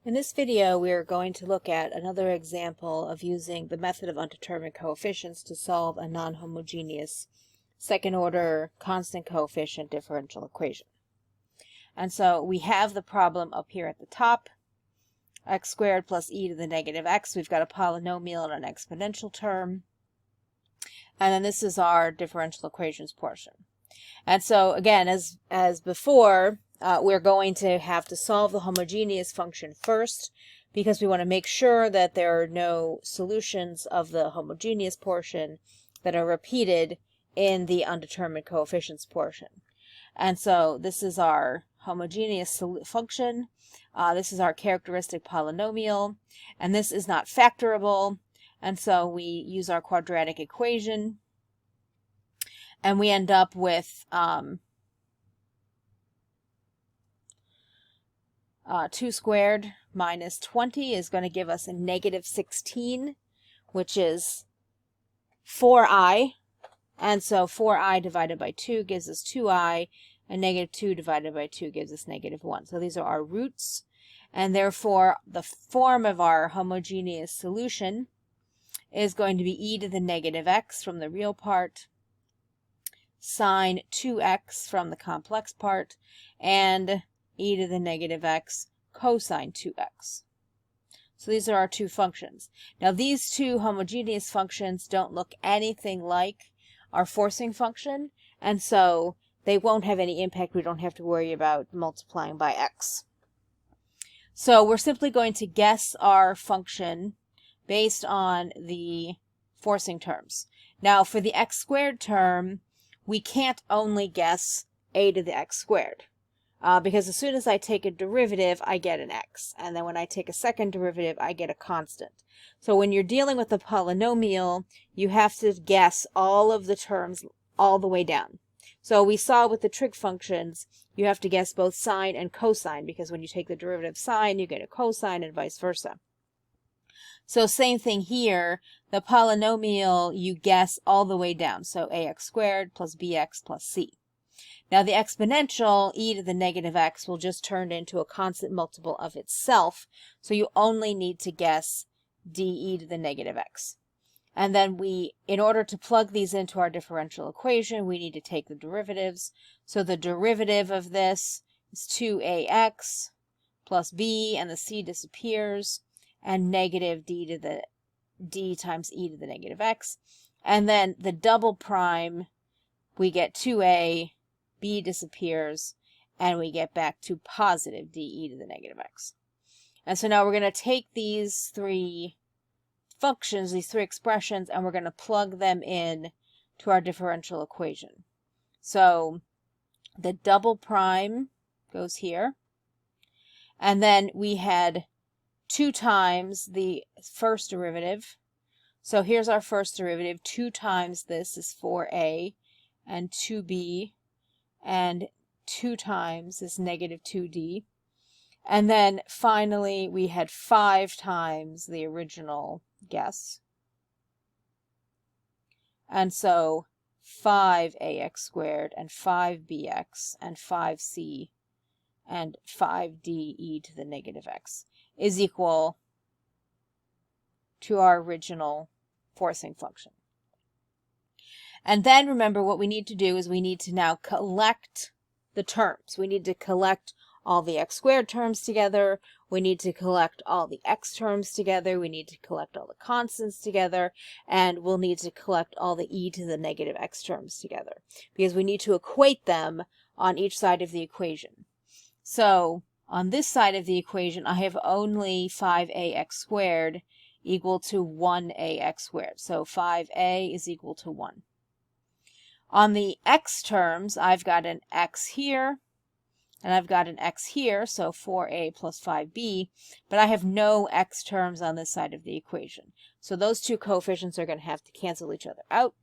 In this video, we are going to look at another example of using the method of undetermined coefficients to solve a non-homogeneous second-order constant coefficient differential equation. And so we have the problem up here at the top, x squared plus e to the negative x. We've got a polynomial and an exponential term. And then this is our differential equations portion. And so again, as before, we're going to have to solve the homogeneous function first because we want to make sure that there are no solutions of the homogeneous portion that are repeated in the undetermined coefficients portion. And so this is our homogeneous function. This is our characteristic polynomial, and this is not factorable. And so we use our quadratic equation, and we end up with 2 squared minus 20 is going to give us a negative 16, which is 4i. And so 4i divided by 2 gives us 2i, and negative 2 divided by 2 gives us negative 1. So these are our roots, and therefore the form of our homogeneous solution is going to be e to the negative x from the real part, sine 2x from the complex part, and e to the negative x cosine 2x. So these are our two functions. Now these two homogeneous functions don't look anything like our forcing function, and so they won't have any impact. We don't have to worry about multiplying by x. So we're simply going to guess our function based on the forcing terms. Now for the x squared term, we can't only guess a to the x squared. Because as soon as I take a derivative, I get an x. And then when I take a second derivative, I get a constant. So when you're dealing with a polynomial, you have to guess all of the terms all the way down. So we saw with the trig functions, you have to guess both sine and cosine, because when you take the derivative sine, you get a cosine and vice versa. So same thing here, the polynomial you guess all the way down. So ax squared plus bx plus c. Now the exponential, e to the negative x, will just turn into a constant multiple of itself. So you only need to guess de to the negative x. And then in order to plug these into our differential equation, we need to take the derivatives. So the derivative of this is 2ax plus b, and the c disappears, and negative d times e to the negative x. And then the double prime, we get 2a, b disappears, and we get back to positive de to the negative x. And so now we're going to take these three functions, these three expressions, and we're going to plug them in to our differential equation. So the double prime goes here, and then we had 2 times the first derivative. So here's our first derivative. 2 times this is 4a, and 2b, and 2 times is negative 2d. And then finally we had 5 times the original guess. And so 5ax squared and 5bx and 5c and 5de to the negative x is equal to our original forcing function. And then remember, what we need to do is we need to now collect the terms. We need to collect all the x squared terms together. We need to collect all the x terms together. We need to collect all the constants together. And we'll need to collect all the e to the negative x terms together, because we need to equate them on each side of the equation. So on this side of the equation, I have only 5ax squared equal to 1ax squared. So 5a is equal to 1. On the x terms, I've got an x here, and I've got an x here, so 4a plus 5b, but I have no x terms on this side of the equation. So those two coefficients are going to have to cancel each other out.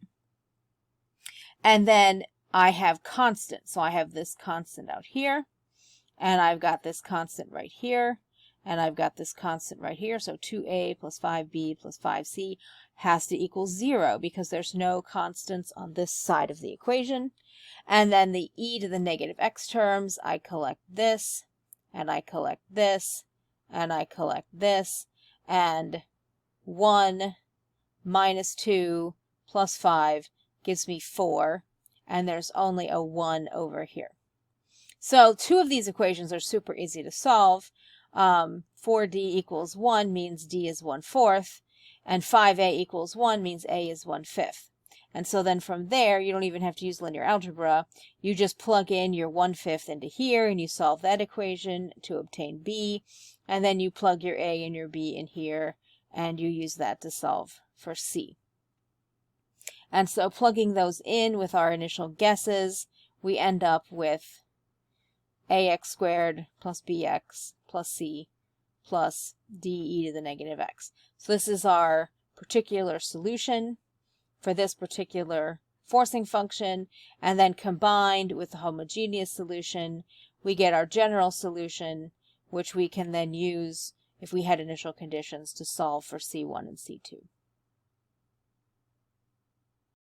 And then I have constants. So I have this constant out here, and I've got this constant right here, and I've got this constant right here. So 2a plus 5b plus 5c has to equal 0 because there's no constants on this side of the equation. And then the e to the negative x terms, I collect this, and I collect this, and I collect this, and 1 minus 2 plus 5 gives me 4, and there's only a 1 over here. So 2 of these equations are super easy to solve. 4d equals 1 means d is 1/4, and 5a equals 1 means a is 1/5. And so then from there, you don't even have to use linear algebra. You just plug in your 1/5 into here, and you solve that equation to obtain b, and then you plug your a and your b in here, and you use that to solve for c. And so plugging those in with our initial guesses, we end up with ax squared plus bx plus c plus de to the negative x. So this is our particular solution for this particular forcing function, and then combined with the homogeneous solution, we get our general solution, which we can then use if we had initial conditions to solve for C1 and C2.